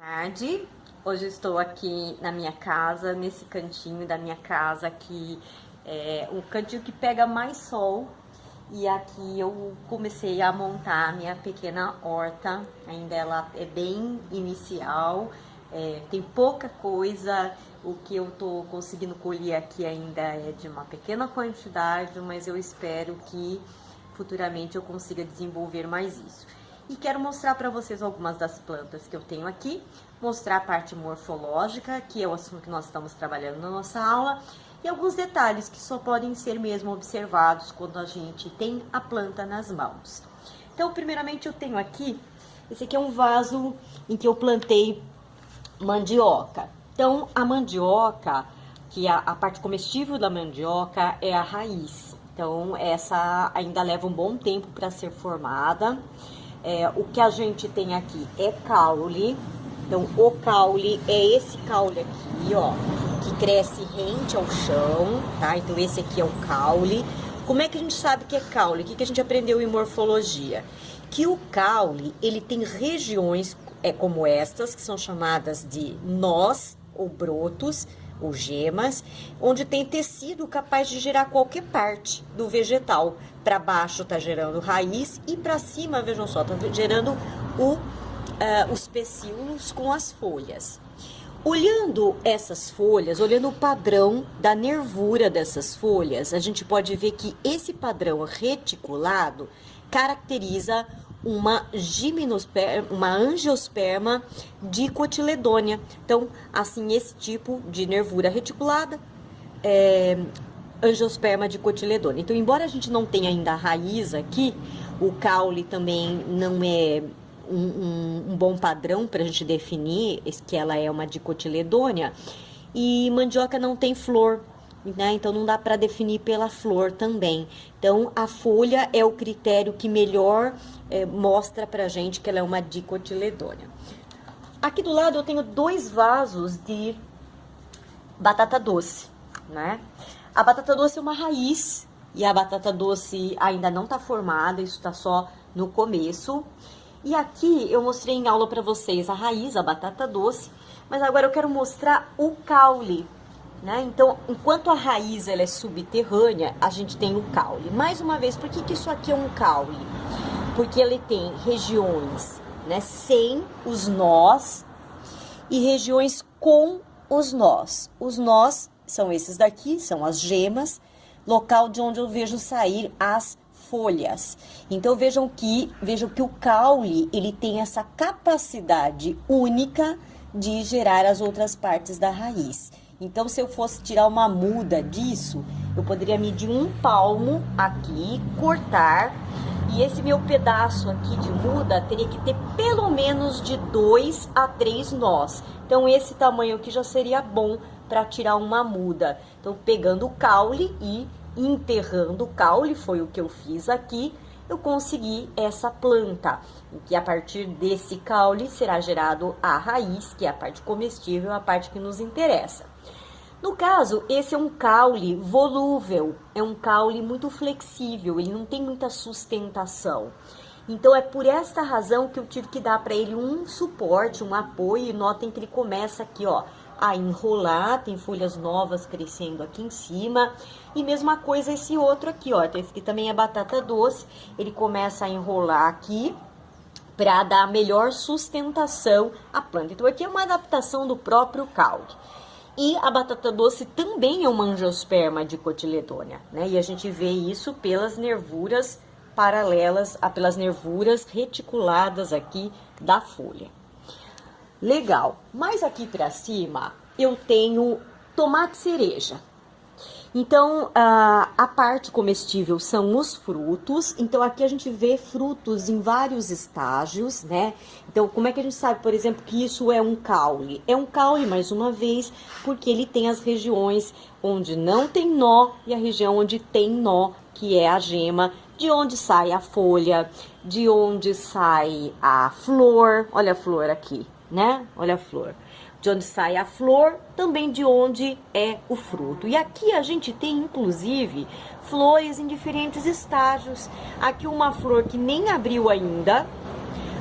Tarde. Hoje eu estou aqui na minha casa, nesse cantinho da minha casa aqui, um cantinho que pega mais sol. E aqui eu comecei a montar a minha pequena horta. Ainda ela é bem inicial, tem pouca coisa. O que eu tô conseguindo colher aqui ainda é de uma pequena quantidade, mas eu espero que futuramente eu consiga desenvolver mais isso. E quero mostrar para vocês algumas das plantas que eu tenho aqui, mostrar a parte morfológica, que é o assunto que nós estamos trabalhando na nossa aula, e alguns detalhes que só podem ser mesmo observados quando a gente tem a planta nas mãos. Então, primeiramente eu tenho aqui, esse aqui é um vaso em que eu plantei mandioca. Então, a mandioca, que é a parte comestível da mandioca é a raiz. Então, essa ainda leva um bom tempo para ser formada. O que a gente tem aqui é caule. Então, o caule é esse caule aqui, ó, que cresce rente ao chão, tá? Então, esse aqui é o caule. Como é que a gente sabe que é caule? O que a gente aprendeu em morfologia? Que o caule, ele tem regiões como estas, que são chamadas de nós ou brotos, ou gemas, onde tem tecido capaz de gerar qualquer parte do vegetal. Para baixo tá gerando raiz e para cima, vejam só, tá gerando os pecíolos com as folhas. Olhando essas folhas, olhando o padrão da nervura dessas folhas, a gente pode ver que esse padrão reticulado caracteriza uma angiosperma dicotiledônea. Então, assim, esse tipo de nervura reticulada angiosperma dicotiledônea. Então, embora a gente não tenha ainda a raiz aqui, o caule também não é um bom padrão para a gente definir que ela é uma dicotiledônea. E mandioca não tem flor, né? Então não dá para definir pela flor também. Então a folha é o critério que melhor mostra pra gente que ela é uma dicotiledônea. Aqui do lado eu tenho dois vasos de batata doce, né? A batata doce é uma raiz e a batata doce ainda não tá formada, isso tá só no começo. E aqui eu mostrei em aula para vocês a raiz, a batata doce, mas agora eu quero mostrar o caule, né? Então, enquanto a raiz ela é subterrânea, a gente tem o caule. Mais uma vez, por que isso aqui é um caule? Porque ele tem regiões, né, sem os nós e regiões com os nós. Os nós são esses daqui, são as gemas, local de onde eu vejo sair as folhas. Então vejam que o caule ele tem essa capacidade única de gerar as outras partes da raiz. Então, se eu fosse tirar uma muda disso, eu poderia medir um palmo aqui, cortar, e esse meu pedaço aqui de muda teria que ter pelo menos de 2 a 3 nós. Então, esse tamanho aqui já seria bom para tirar uma muda. Então, pegando o caule e enterrando o caule, foi o que eu fiz aqui, eu consegui essa planta, que a partir desse caule será gerado a raiz, que é a parte comestível, a parte que nos interessa. No caso, esse é um caule volúvel, é um caule muito flexível, ele não tem muita sustentação. Então, é por esta razão que eu tive que dar para ele um suporte, um apoio, e notem que ele começa aqui, ó, a enrolar, tem folhas novas crescendo aqui em cima, e mesma coisa esse outro aqui, ó, esse aqui também é batata doce, ele começa a enrolar aqui, para dar melhor sustentação à planta. Então, aqui é uma adaptação do próprio caule. E a batata doce também é uma angiosperma dicotiledônea, né? E a gente vê isso pelas nervuras paralelas, pelas nervuras reticuladas aqui da folha. Legal. Mas aqui para cima eu tenho tomate cereja. Então, a parte comestível são os frutos. Então, aqui a gente vê frutos em vários estágios, né? Então, como é que a gente sabe, por exemplo, que isso é um caule? É um caule, mais uma vez, porque ele tem as regiões onde não tem nó e a região onde tem nó, que é a gema, de onde sai a folha, de onde sai a flor. Olha a flor aqui, né? Olha a flor. De onde sai a flor, também de onde é o fruto. E aqui a gente tem, inclusive, flores em diferentes estágios. Aqui uma flor que nem abriu ainda.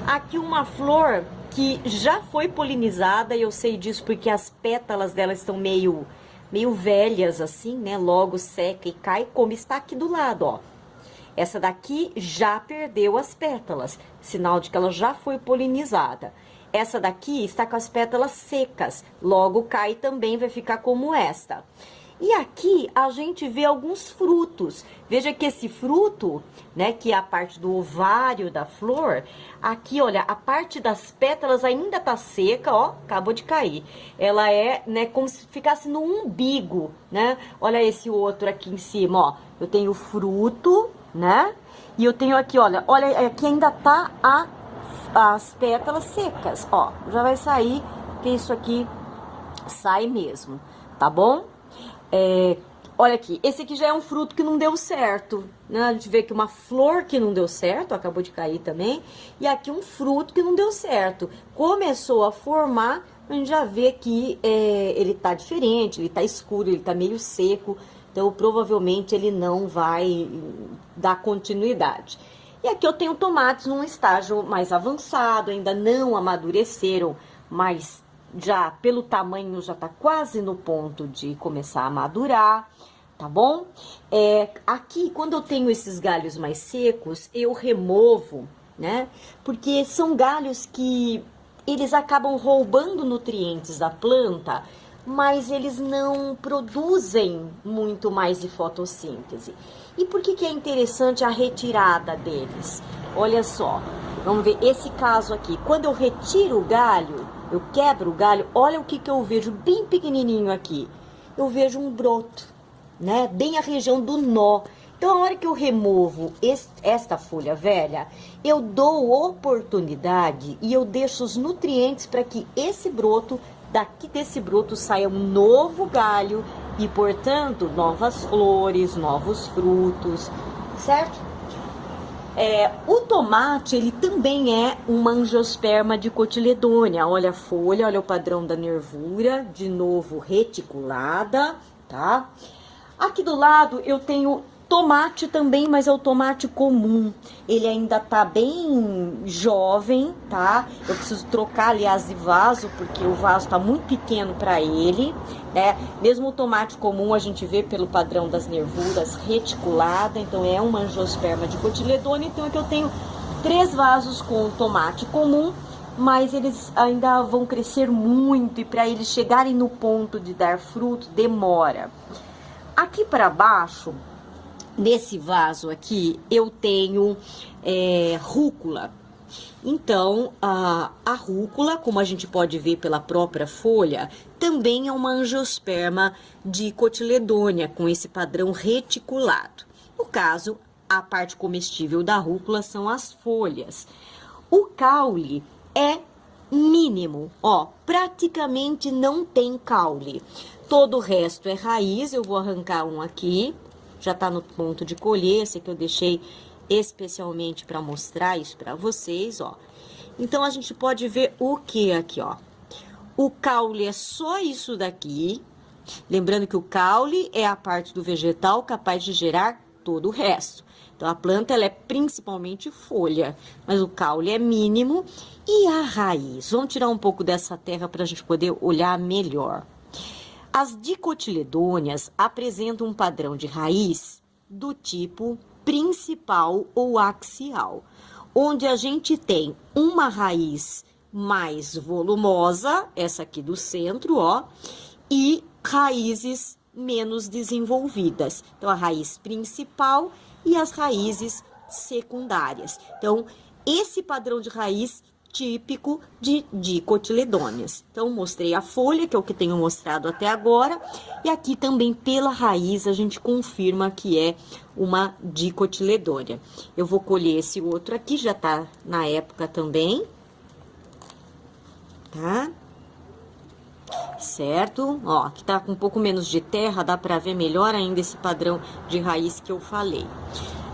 Aqui uma flor que já foi polinizada, e eu sei disso porque as pétalas dela estão meio velhas assim, né? Logo seca e cai, como está aqui do lado, ó. Essa daqui já perdeu as pétalas, sinal de que ela já foi polinizada. Essa daqui está com as pétalas secas, logo cai também, vai ficar como esta. E aqui a gente vê alguns frutos. Veja que esse fruto, né, que é a parte do ovário da flor, aqui, olha, a parte das pétalas ainda tá seca, ó, acabou de cair. Ela é, né, como se ficasse no umbigo, né? Olha esse outro aqui em cima, ó. Eu tenho fruto, né? E eu tenho aqui, olha, aqui ainda tá as pétalas secas, ó. Já vai sair, que isso aqui sai mesmo, tá bom? Olha aqui, esse aqui já é um fruto que não deu certo, né? A gente vê que uma flor que não deu certo, acabou de cair também, e aqui um fruto que não deu certo. Começou a formar, a gente já vê que ele tá diferente, ele tá escuro, ele tá meio seco, então provavelmente ele não vai dar continuidade. E aqui eu tenho tomates num estágio mais avançado, ainda não amadureceram, mas já pelo tamanho já tá quase no ponto de começar a madurar, tá bom? Aqui, quando eu tenho esses galhos mais secos, eu removo, né? Porque são galhos que eles acabam roubando nutrientes da planta, mas eles não produzem muito mais de fotossíntese. E por que é interessante a retirada deles? Olha só, vamos ver esse caso aqui. Quando eu retiro o galho, eu quebro o galho, olha o que eu vejo bem pequenininho aqui. Eu vejo um broto, né? Bem a região do nó. Então, a hora que eu removo esta folha velha, eu dou oportunidade e eu deixo os nutrientes para que esse broto, daqui desse broto, saia um novo galho e, portanto, novas flores, novos frutos, certo? O tomate, ele também é uma angiosperma dicotiledônea. Olha a folha, olha o padrão da nervura, de novo reticulada, tá? Aqui do lado eu tenho tomate também, mas é o tomate comum. Ele ainda tá bem jovem, tá? Eu preciso trocar, aliás, de vaso, porque o vaso tá muito pequeno para ele, né? Mesmo o tomate comum, a gente vê pelo padrão das nervuras reticulada, então é uma angiosperma dicotiledônea. Então aqui eu tenho 3 vasos com tomate comum, mas eles ainda vão crescer muito e para eles chegarem no ponto de dar fruto, demora. Aqui para baixo, nesse vaso aqui, eu tenho rúcula. Então, a rúcula, como a gente pode ver pela própria folha, também é uma angiosperma dicotiledônea, com esse padrão reticulado. No caso, a parte comestível da rúcula são as folhas. O caule é mínimo, ó, praticamente não tem caule. Todo o resto é raiz, eu vou arrancar um aqui, já tá no ponto de colher, esse aqui eu deixei especialmente para mostrar isso para vocês, ó. Então, a gente pode ver o que aqui, ó. O caule é só isso daqui, lembrando que o caule é a parte do vegetal capaz de gerar todo o resto. Então, a planta, ela é principalmente folha, mas o caule é mínimo. E a raiz? Vamos tirar um pouco dessa terra para a gente poder olhar melhor. As dicotiledôneas apresentam um padrão de raiz do tipo principal ou axial, onde a gente tem uma raiz mais volumosa, essa aqui do centro, ó, e raízes menos desenvolvidas. Então, a raiz principal e as raízes secundárias. Então, esse padrão de raiz típico de dicotiledôneas. Então, mostrei a folha, que é o que tenho mostrado até agora, e aqui também pela raiz a gente confirma que é uma dicotiledônea. Eu vou colher esse outro aqui, já tá na época também, tá? Certo? Ó, aqui tá com um pouco menos de terra, dá pra ver melhor ainda esse padrão de raiz que eu falei.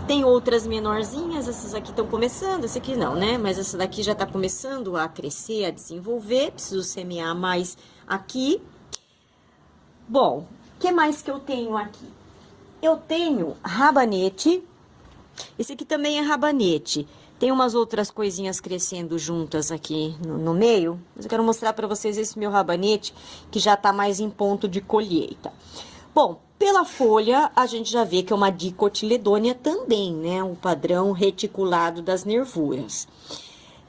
Tem outras menorzinhas, essas aqui estão começando, esse aqui não, né? Mas essa daqui já tá começando a crescer, a desenvolver, preciso semear mais aqui. Bom, o que mais que eu tenho aqui? Eu tenho rabanete, esse aqui também é rabanete, Tem umas outras coisinhas crescendo juntas aqui no meio, mas eu quero mostrar para vocês esse meu rabanete, que já tá mais em ponto de colheita. Bom, pela folha, a gente já vê que é uma dicotiledônia também, né? Um padrão reticulado das nervuras.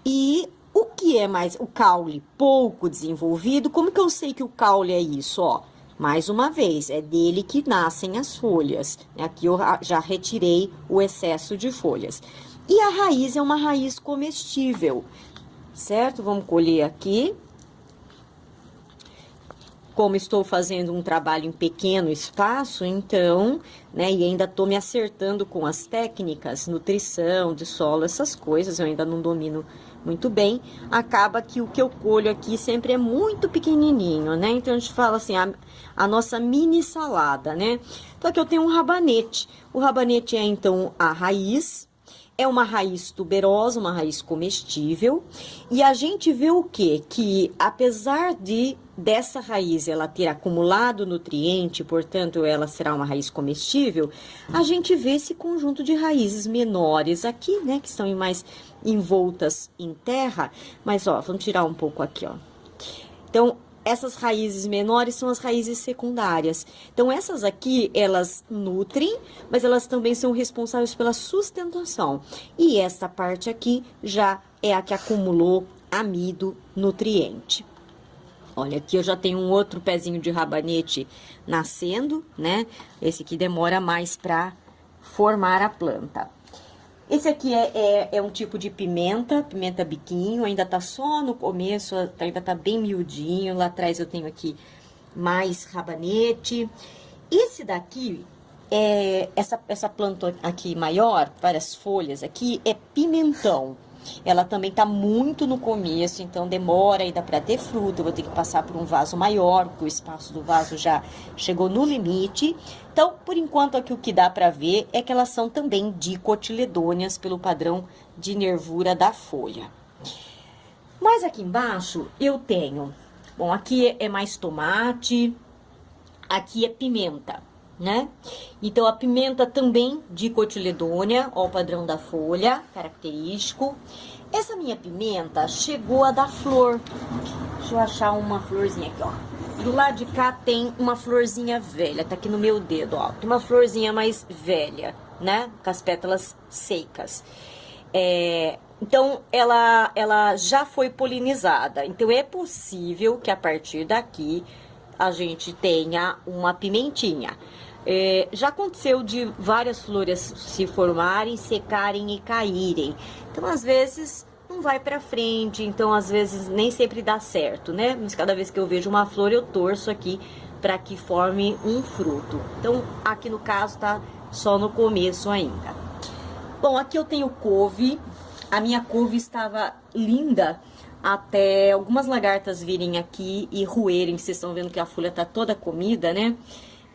E o que é mais? O caule pouco desenvolvido. Como que eu sei que o caule é isso, ó? Mais uma vez, é dele que nascem as folhas. Aqui eu já retirei o excesso de folhas. E a raiz é uma raiz comestível, certo? Vamos colher aqui. Como estou fazendo um trabalho em pequeno espaço, então, né, e ainda estou me acertando com as técnicas, nutrição, de solo, essas coisas, eu ainda não domino muito bem, acaba que o que eu colho aqui sempre é muito pequenininho, né? Então, a gente fala assim, a nossa mini salada, né? Então, aqui eu tenho um rabanete. O rabanete é, então, a raiz. É uma raiz tuberosa, uma raiz comestível. E a gente vê o quê? Que apesar dessa raiz ela ter acumulado nutriente, portanto ela será uma raiz comestível, a gente vê esse conjunto de raízes menores aqui, né? Que estão mais envoltas em terra. Mas, ó, vamos tirar um pouco aqui, ó. Então, essas raízes menores são as raízes secundárias. Então, essas aqui, elas nutrem, mas elas também são responsáveis pela sustentação. E esta parte aqui já é a que acumulou amido nutriente. Olha, aqui eu já tenho um outro pezinho de rabanete nascendo, né? Esse aqui demora mais para formar a planta. Esse aqui é um tipo de pimenta biquinho, ainda tá só no começo, ainda tá bem miudinho. Lá atrás eu tenho aqui mais rabanete. Esse daqui, essa planta aqui maior, várias folhas aqui, é pimentão. Ela também tá muito no começo, então demora ainda para ter fruto. Eu vou ter que passar por um vaso maior, porque o espaço do vaso já chegou no limite. Então, por enquanto, aqui o que dá para ver é que elas são também dicotiledôneas pelo padrão de nervura da folha. Mas aqui embaixo eu tenho, bom, aqui é mais tomate, aqui é pimenta, né? Então, a pimenta também dicotiledônea, ó, o padrão da folha, característico. Essa minha pimenta chegou a dar flor. Deixa eu achar uma florzinha aqui, ó. Do lado de cá tem uma florzinha velha, tá aqui no meu dedo, ó. Tem uma florzinha mais velha, né? Com as pétalas secas. Então, ela já foi polinizada. Então, é possível que a partir daqui a gente tenha uma pimentinha. Já aconteceu de várias flores se formarem, secarem e caírem. Então, às vezes, não vai pra frente. Então, às vezes, nem sempre dá certo, né? Mas cada vez que eu vejo uma flor, eu torço aqui para que forme um fruto. Então, aqui no caso, tá só no começo ainda. Bom, aqui eu tenho couve. A minha couve estava linda até algumas lagartas virem aqui e roerem. Vocês estão vendo que a folha tá toda comida, né?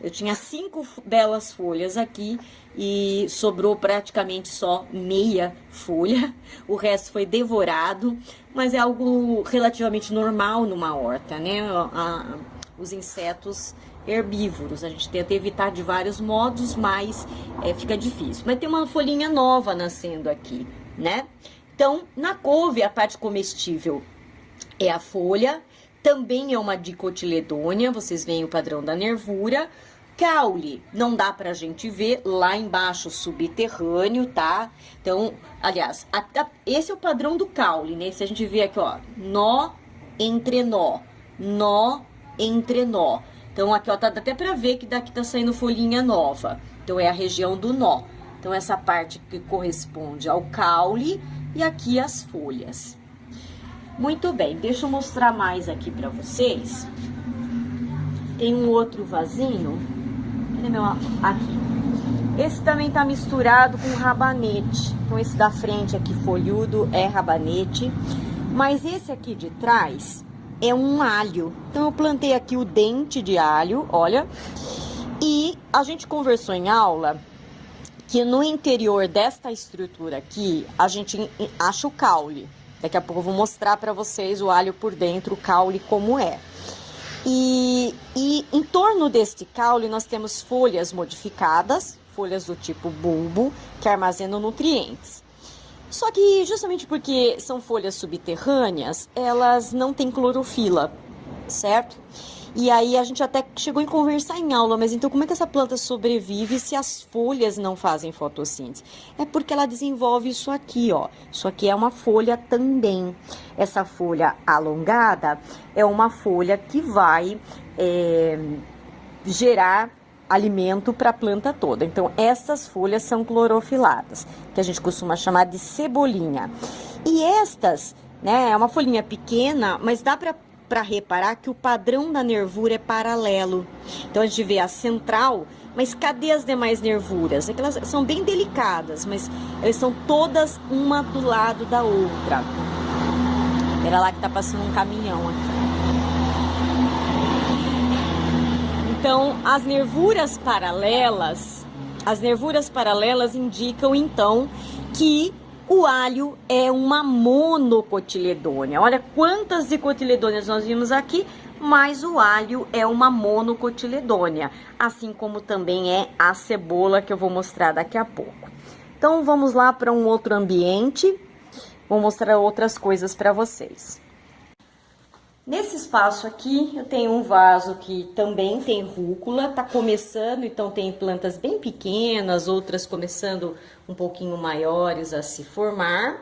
Eu tinha 5 belas folhas aqui e sobrou praticamente só meia folha. O resto foi devorado, mas é algo relativamente normal numa horta, né? Os insetos herbívoros, a gente tenta evitar de vários modos, mas fica difícil. Mas tem uma folhinha nova nascendo aqui, né? Então, na couve, a parte comestível é a folha, também é uma dicotiledônia, vocês veem o padrão da nervura. Caule, não dá pra gente ver, lá embaixo subterrâneo, tá? Então, aliás, esse é o padrão do caule, né? Se a gente vê aqui, ó, nó entre nó, nó entre nó. Então, aqui, ó, dá até pra ver que daqui tá saindo folhinha nova. Então, é a região do nó. Então, essa parte que corresponde ao caule e aqui as folhas. Muito bem, deixa eu mostrar mais aqui pra vocês. Tem um outro vasinho. Cadê meu? Aqui. Esse também tá misturado com rabanete. Então, esse da frente aqui, folhudo, é rabanete. Mas esse aqui de trás é um alho. Então, eu plantei aqui o dente de alho, olha. E a gente conversou em aula que no interior desta estrutura aqui, a gente acha o caule. Daqui a pouco eu vou mostrar pra vocês o alho por dentro, o caule como é. E em torno deste caule nós temos folhas modificadas, folhas do tipo bulbo, que armazenam nutrientes. Só que justamente porque são folhas subterrâneas, elas não têm clorofila, certo? E aí a gente até chegou em conversar em aula, mas então como é que essa planta sobrevive se as folhas não fazem fotossíntese? É porque ela desenvolve isso aqui, ó. Isso aqui é uma folha também. Essa folha alongada é uma folha que vai gerar alimento para a planta toda. Então, essas folhas são clorofiladas, que a gente costuma chamar de cebolinha. E estas, né, é uma folhinha pequena, mas dá para reparar que o padrão da nervura é paralelo. Então, a gente vê a central, mas cadê as demais nervuras? É que elas são bem delicadas, mas elas são todas uma do lado da outra. Era lá que tá passando um caminhão aqui. Então, as nervuras paralelas indicam, então, que o alho é uma monocotiledônia. Olha quantas dicotiledôneas nós vimos aqui, mas o alho é uma monocotiledônia, assim como também é a cebola, que eu vou mostrar daqui a pouco. Então, vamos lá para um outro ambiente, vou mostrar outras coisas para vocês. Nesse espaço aqui, eu tenho um vaso que também tem rúcula, tá começando, então tem plantas bem pequenas, outras começando um pouquinho maiores a se formar.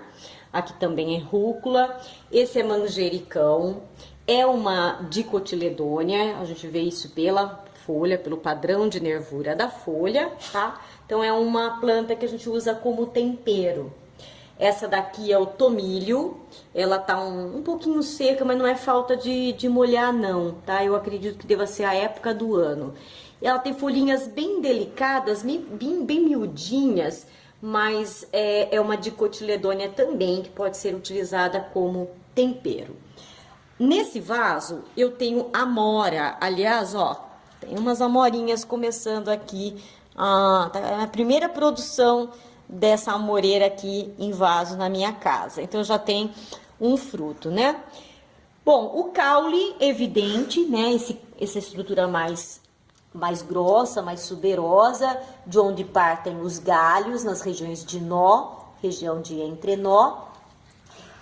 Aqui também é rúcula. Esse é manjericão, é uma dicotiledônia, a gente vê isso pela folha, pelo padrão de nervura da folha, tá? Então é uma planta que a gente usa como tempero. Essa daqui é o tomilho, ela tá um pouquinho seca, mas não é falta de molhar não, tá? Eu acredito que deva ser a época do ano. Ela tem folhinhas bem delicadas, bem miudinhas, mas é uma dicotiledônia também, que pode ser utilizada como tempero. Nesse vaso, eu tenho amora, aliás, ó, tem umas amorinhas começando aqui, tá a primeira produção dessa amoreira aqui em vaso na minha casa. Então, já tem um fruto, né? Bom, o caule, evidente, né? Essa estrutura mais grossa, mais tuberosa, de onde partem os galhos nas regiões de nó, região de entrenó.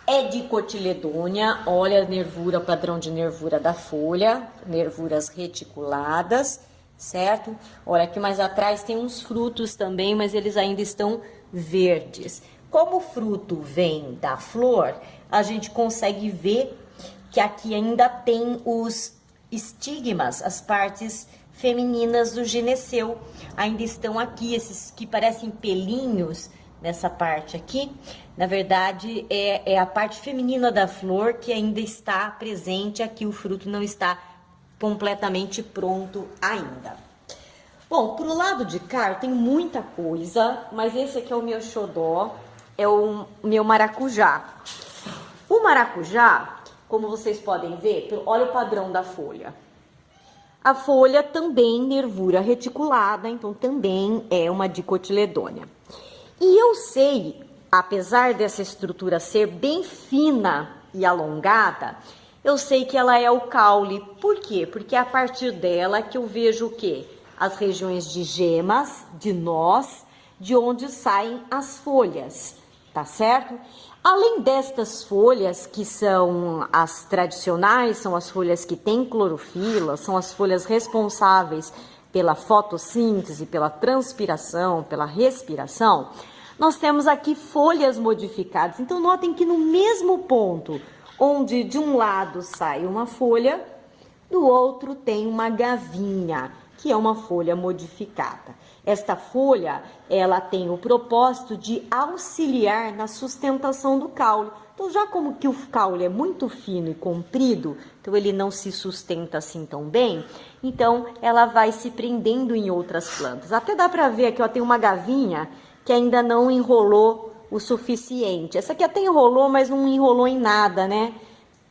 É dicotiledônia, olha a nervura, o padrão de nervura da folha, nervuras reticuladas, certo? Olha, aqui mais atrás tem uns frutos também, mas eles ainda estão verdes. Como o fruto vem da flor, a gente consegue ver que aqui ainda tem os estigmas, as partes femininas do gineceu. Ainda estão aqui, esses que parecem pelinhos nessa parte aqui. Na verdade, é a parte feminina da flor que ainda está presente aqui. O fruto não está completamente pronto ainda. Bom, pro lado de cá eu tenho muita coisa, mas esse aqui é o meu xodó, é o meu maracujá. O maracujá, como vocês podem ver, olha o padrão da folha. A folha também nervura reticulada, então também é uma dicotiledônia. E eu sei, apesar dessa estrutura ser bem fina e alongada, eu sei que ela é o caule. Por quê? Porque é a partir dela que eu vejo o quê? As regiões de gemas, de nós, de onde saem as folhas, tá certo? Além destas folhas, que são as tradicionais, são as folhas que têm clorofila, são as folhas responsáveis pela fotossíntese, pela transpiração, pela respiração, nós temos aqui folhas modificadas. Então, notem que no mesmo ponto onde de um lado sai uma folha, do outro tem uma gavinha, que é uma folha modificada. Esta folha, ela tem o propósito de auxiliar na sustentação do caule. Então, já como que o caule é muito fino e comprido, então ele não se sustenta assim tão bem, então ela vai se prendendo em outras plantas. Até dá para ver aqui, ó, tem uma gavinha que ainda não enrolou o suficiente. Essa aqui até enrolou, mas não enrolou em nada, né?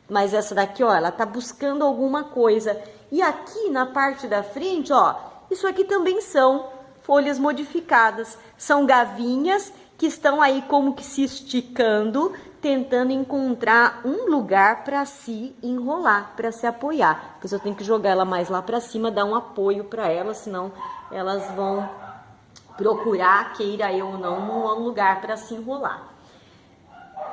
Mas essa daqui, ó, ela tá buscando alguma coisa. E aqui na parte da frente, ó, isso aqui também são folhas modificadas. São gavinhas que estão aí como que se esticando, tentando encontrar um lugar para se enrolar, para se apoiar. Porque eu tenho que jogar ela mais lá para cima, dar um apoio para elas, senão elas vão procurar, queira eu ou não, um lugar para se enrolar.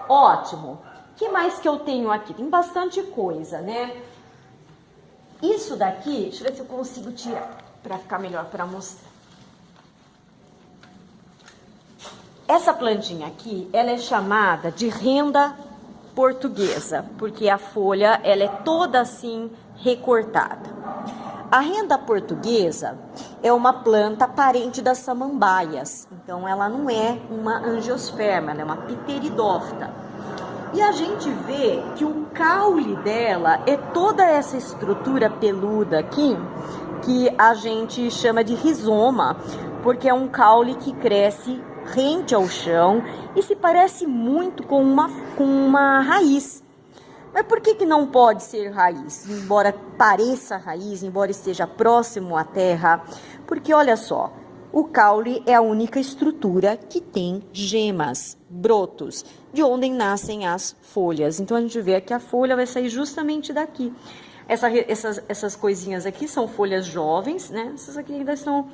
Ótimo. O que mais que eu tenho aqui? Tem bastante coisa, né? Isso daqui, deixa eu ver se eu consigo tirar para ficar melhor para mostrar. Essa plantinha aqui, ela é chamada de renda portuguesa, porque a folha, ela é toda assim recortada. A renda portuguesa é uma planta parente das samambaias, então ela não é uma angiosperma, ela é uma pteridófita. E a gente vê que o caule dela é toda essa estrutura peluda aqui, que a gente chama de rizoma, porque é um caule que cresce rente ao chão e se parece muito com uma raiz. Mas por que não pode ser raiz? Embora pareça raiz, embora esteja próximo à terra, porque olha só, o caule é a única estrutura que tem gemas, brotos, de onde nascem as folhas. Então a gente vê que a folha vai sair justamente daqui. Essas coisinhas aqui são folhas jovens, né? Essas aqui ainda estão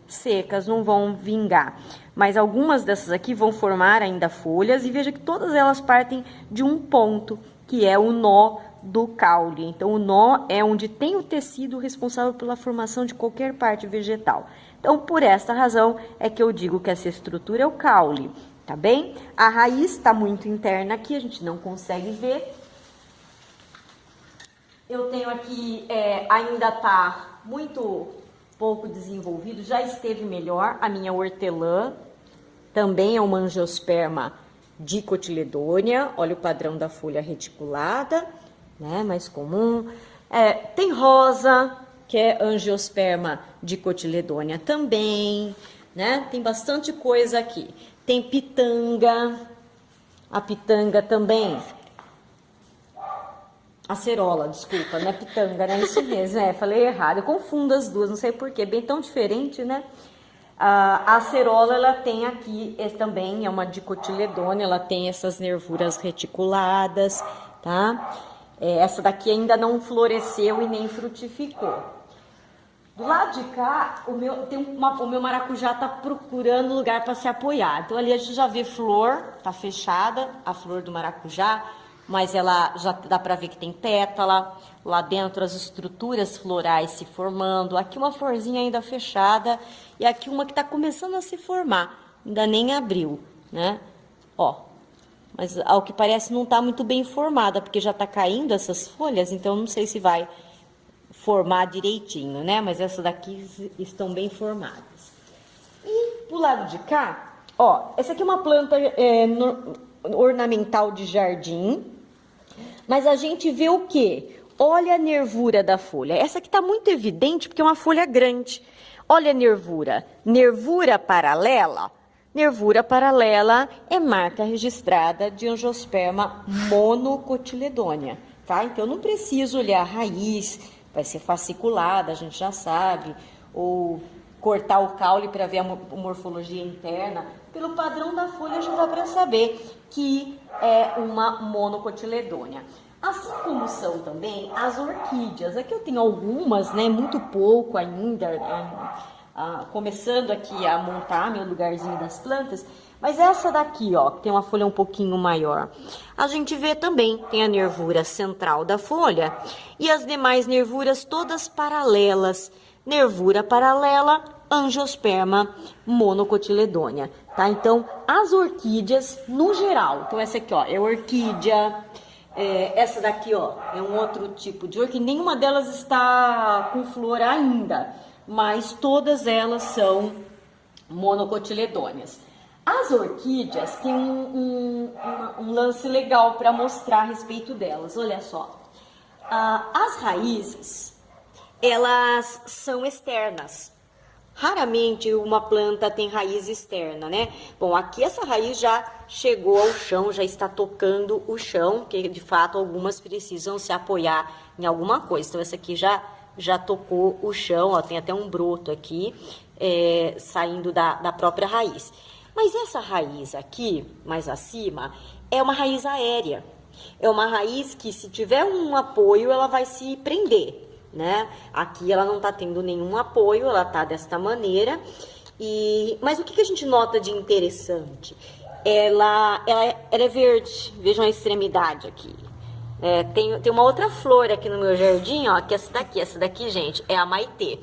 secas, não vão vingar. Mas algumas dessas aqui vão formar ainda folhas e veja que todas elas partem de um ponto, que é o nó do caule. Então, o nó é onde tem o tecido responsável pela formação de qualquer parte vegetal. Então, por esta razão é que eu digo que essa estrutura é o caule, tá bem? A raiz está muito interna aqui, a gente não consegue ver. Eu tenho aqui, ainda está muito pouco desenvolvido, já esteve melhor, a minha hortelã, também é uma angiosperma dicotiledônea, olha o padrão da folha reticulada, né, mais comum. Tem rosa, que é angiosperma dicotiledônea também, né, tem bastante coisa aqui. Tem pitanga, a pitanga também, acerola, desculpa, não é pitanga, né? Isso mesmo, falei errado. Eu confundo as duas, não sei porquê, bem tão diferente, né? A acerola, ela tem aqui, também é uma dicotiledônea, ela tem essas nervuras reticuladas, tá? Essa daqui ainda não floresceu e nem frutificou. Do lado de cá, o meu maracujá tá procurando lugar para se apoiar. Então ali a gente já vê flor, tá fechada a flor do maracujá, mas ela já dá para ver que tem pétala, lá dentro as estruturas florais se formando, aqui uma florzinha ainda fechada e aqui uma que está começando a se formar, ainda nem abriu, né? Ó, mas ao que parece não está muito bem formada, porque já está caindo essas folhas, então não sei se vai formar direitinho, né? Mas essas daqui estão bem formadas. E pro lado de cá, ó, essa aqui é uma planta ornamental de jardim, mas a gente vê o quê? Olha a nervura da folha. Essa aqui tá muito evidente porque é uma folha grande. Olha a nervura. Nervura paralela. Nervura paralela é marca registrada de angiosperma monocotiledônea, tá? Então, eu não preciso olhar a raiz, vai ser fasciculada, a gente já sabe, ou cortar o caule para ver a morfologia interna. Pelo padrão da folha já dá para saber que é uma monocotiledônea. Assim como são também as orquídeas. Aqui eu tenho algumas, né, muito pouco ainda, começando aqui a montar meu lugarzinho das plantas. Mas essa daqui, ó, que tem uma folha um pouquinho maior, a gente vê também, tem a nervura central da folha e as demais nervuras todas paralelas. Nervura paralela, angiosperma monocotiledônea, tá? Então, as orquídeas, no geral, então essa aqui, ó, é orquídea, essa daqui, ó, é um outro tipo de orquídea, nenhuma delas está com flor ainda, mas todas elas são monocotiledôneas. As orquídeas têm um lance legal para mostrar a respeito delas, olha só. As raízes, elas são externas. Raramente uma planta tem raiz externa, né? Bom, aqui essa raiz já chegou ao chão, já está tocando o chão, que de fato algumas precisam se apoiar em alguma coisa. Então essa aqui já tocou o chão, ó, tem até um broto aqui, saindo da própria raiz. Mas essa raiz aqui, mais acima, é uma raiz aérea. É uma raiz que, se tiver um apoio, ela vai se prender, né? Aqui ela não tá tendo nenhum apoio, ela tá desta maneira. Mas o que a gente nota de interessante? ela é verde. Vejam a extremidade aqui. Tem uma outra flor aqui no meu jardim, ó, que é essa daqui. Essa daqui, gente, é a Maitê.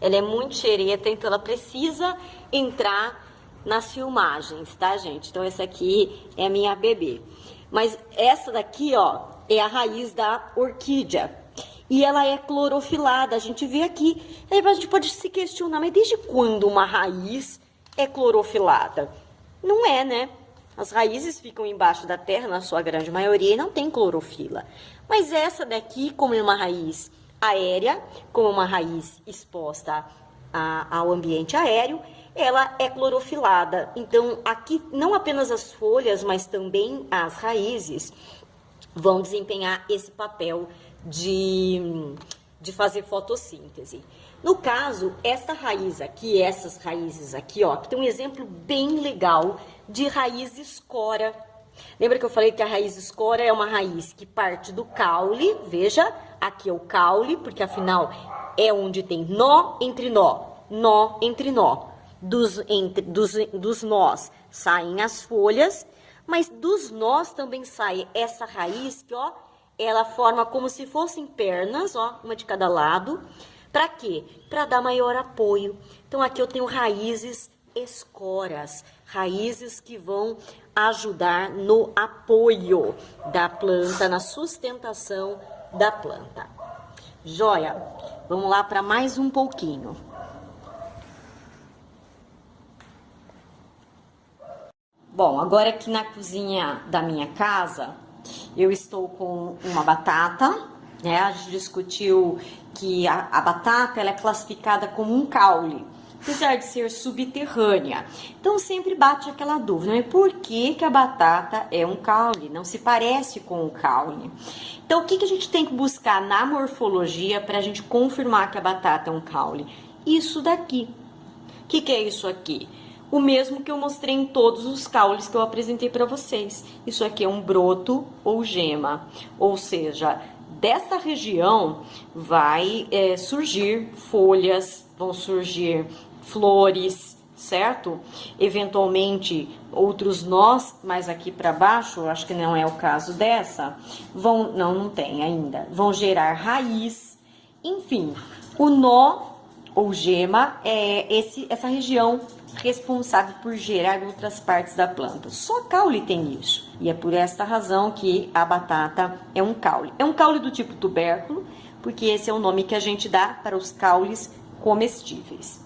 Ela é muito xereta, então ela precisa entrar nas filmagens, tá, gente? Então essa aqui é a minha bebê. Mas essa daqui, ó, é a raiz da orquídea. E ela é clorofilada, a gente vê aqui. Aí a gente pode se questionar, mas desde quando uma raiz é clorofilada? Não é, né? As raízes ficam embaixo da terra, na sua grande maioria, e não tem clorofila. Mas essa daqui, como é uma raiz aérea, como uma raiz exposta ao ambiente aéreo, ela é clorofilada. Então, aqui, não apenas as folhas, mas também as raízes vão desempenhar esse papel de fazer fotossíntese. No caso, essa raiz aqui, essas raízes aqui, ó, que tem um exemplo bem legal de raiz escora. Lembra que eu falei que a raiz escora é uma raiz que parte do caule? Veja, aqui é o caule, porque afinal é onde tem nó entre nó, nó entre nó. Dos nós saem as folhas, mas dos nós também sai essa raiz que, ó, ela forma como se fossem pernas, ó, uma de cada lado. Para quê? Para dar maior apoio. Então aqui eu tenho raízes escoras, raízes que vão ajudar no apoio da planta, na sustentação da planta. Joia? Vamos lá para mais um pouquinho. Bom, agora aqui na cozinha da minha casa, eu estou com uma batata, né? A gente discutiu que a batata ela é classificada como um caule, apesar de ser subterrânea. Então sempre bate aquela dúvida, né? Por que a batata é um caule? Não se parece com o caule. Então o que a gente tem que buscar na morfologia para a gente confirmar que a batata é um caule? Isso daqui. O que é isso aqui? O mesmo que eu mostrei em todos os caules que eu apresentei para vocês. Isso aqui é um broto ou gema, ou seja, desta região vai surgir folhas, vão surgir flores, certo? Eventualmente outros nós, mas aqui para baixo, acho que não é o caso dessa, não tem ainda, vão gerar raiz, enfim, o nó ou gema é essa região responsável por gerar outras partes da planta. Só caule tem isso. E é por esta razão que a batata é um caule. É um caule do tipo tubérculo, porque esse é o nome que a gente dá para os caules comestíveis.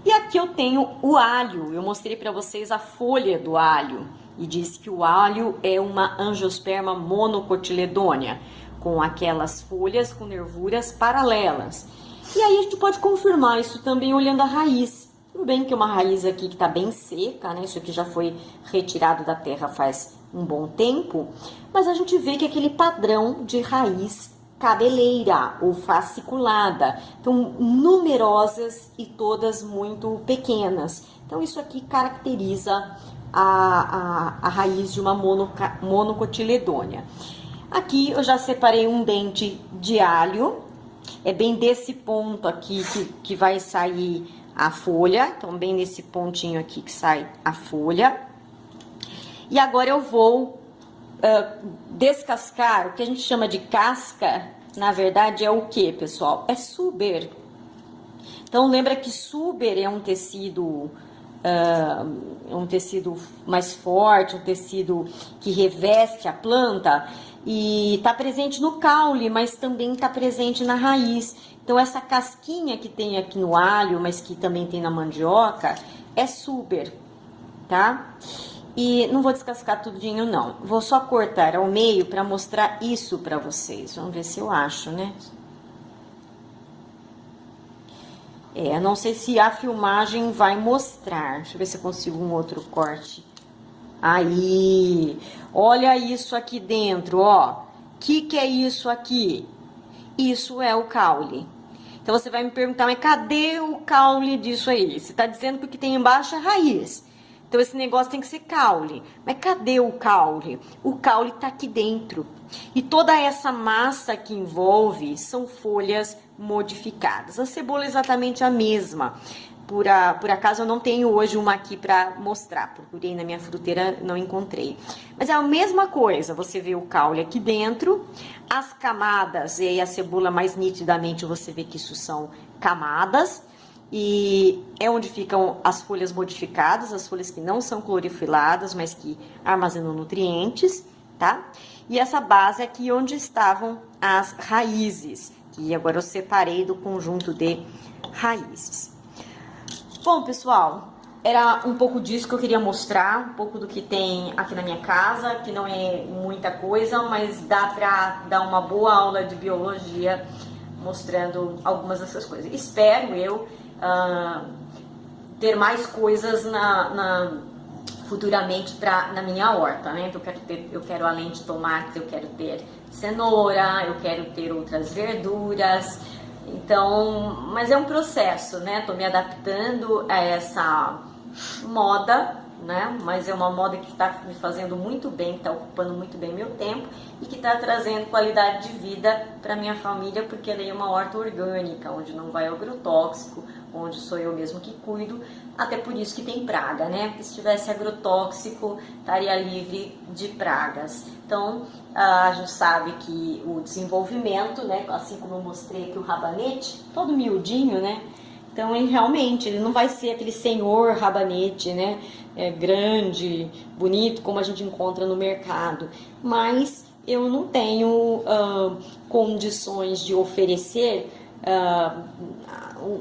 E aqui eu tenho o alho. Eu mostrei para vocês a folha do alho e disse que o alho é uma angiosperma monocotiledônea, com aquelas folhas com nervuras paralelas. E aí a gente pode confirmar isso também olhando a raiz. Tudo bem que é uma raiz aqui que está bem seca, né? Isso aqui já foi retirado da terra faz um bom tempo, mas a gente vê que é aquele padrão de raiz cabeleira ou fasciculada. Então, numerosas e todas muito pequenas. Então, isso aqui caracteriza a raiz de uma monocotiledônea. Aqui eu já separei um dente de alho. É bem desse ponto aqui que vai sair a folha, então bem nesse pontinho aqui que sai a folha. E agora eu vou descascar, o que a gente chama de casca, na verdade é o que, pessoal? É suber. Então lembra que suber é um tecido mais forte, um tecido que reveste a planta e está presente no caule, mas também está presente na raiz. Então, essa casquinha que tem aqui no alho, mas que também tem na mandioca, é suber, tá? E não vou descascar tudinho, não. Vou só cortar ao meio para mostrar isso para vocês. Vamos ver se eu acho, né? Não sei se a filmagem vai mostrar. Deixa eu ver se eu consigo um outro corte. Aí, olha isso aqui dentro, ó. Que é isso aqui? Isso é o caule. Então, você vai me perguntar, mas cadê o caule disso aí? Você tá dizendo que o que tem embaixo é raiz. Então, esse negócio tem que ser caule. Mas cadê o caule? O caule tá aqui dentro. E toda essa massa que envolve são folhas modificadas. A cebola é exatamente a mesma. por acaso eu não tenho hoje uma aqui para mostrar. Procurei na minha fruteira, não encontrei. Mas é a mesma coisa, você vê o caule aqui dentro, as camadas, e aí a cebola mais nitidamente você vê que isso são camadas. E é onde ficam as folhas modificadas, as folhas que não são clorifiladas, mas que armazenam nutrientes, tá? E essa base aqui onde estavam as raízes, que agora eu separei do conjunto de raízes. Bom, pessoal, era um pouco disso que eu queria mostrar, um pouco do que tem aqui na minha casa, que não é muita coisa, mas dá pra dar uma boa aula de biologia mostrando algumas dessas coisas. Espero eu ter mais coisas futuramente na minha horta, né? Então eu quero além de tomates, eu quero ter cenoura, eu quero ter outras verduras. Então, mas é um processo, né? Tô me adaptando a essa moda, né? Mas é uma moda que está me fazendo muito bem, que está ocupando muito bem meu tempo e que está trazendo qualidade de vida para minha família, porque ela é uma horta orgânica, onde não vai agrotóxico, onde sou eu mesmo que cuido, até por isso que tem praga, né? Porque se tivesse agrotóxico, estaria livre de pragas. Então, a gente sabe que o desenvolvimento, né? Assim como eu mostrei aqui o rabanete, todo miudinho, né? Então, realmente, ele não vai ser aquele senhor rabanete, né? Grande, bonito, como a gente encontra no mercado. Mas eu não tenho condições de oferecer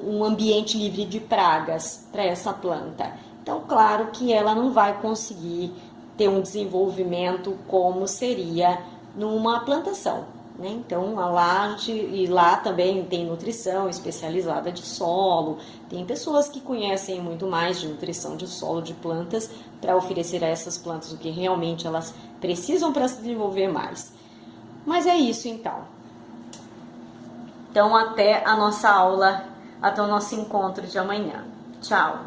um ambiente livre de pragas para essa planta. Então, claro que ela não vai conseguir ter um desenvolvimento como seria numa plantação, né? Então, lá também tem nutrição especializada de solo, tem pessoas que conhecem muito mais de nutrição de solo de plantas para oferecer a essas plantas o que realmente elas precisam para se desenvolver mais. Mas é isso então. Então, até a nossa aula, até o nosso encontro de amanhã. Tchau!